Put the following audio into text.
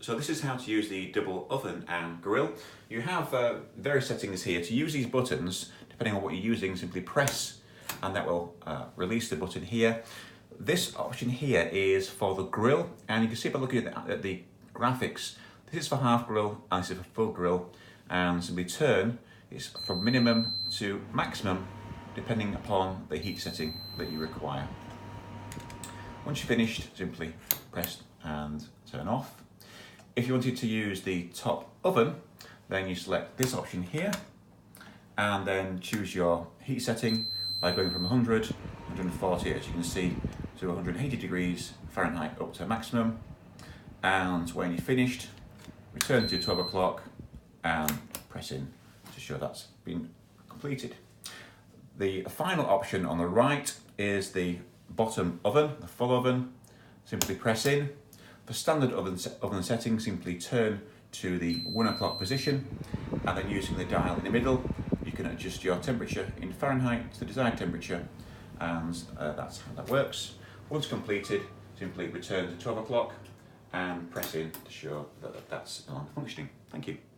So this is how to use the double oven and grill. You have various settings here. To use these buttons, depending on what you're using, simply press and that will release the button here. This option here is for the grill, and you can see by looking at the graphics, this is for half grill and this is for full grill, and simply turn is from minimum to maximum depending upon the heat setting that you require. Once you're finished, simply press and turn off. If you wanted to use the top oven, then you select this option here and then choose your heat setting by going from 100, 140, as you can see, to 180 degrees Fahrenheit up to maximum. And when you're finished, return to 12 o'clock and press in to show that's been completed. The final option on the right is the bottom oven, the full oven. Simply press in. For standard oven settings, simply turn to the 1 o'clock position, and then using the dial in the middle, you can adjust your temperature in Fahrenheit to the desired temperature, and that's how that works. Once completed, simply return to 12 o'clock and press in to show that that's functioning. Thank you.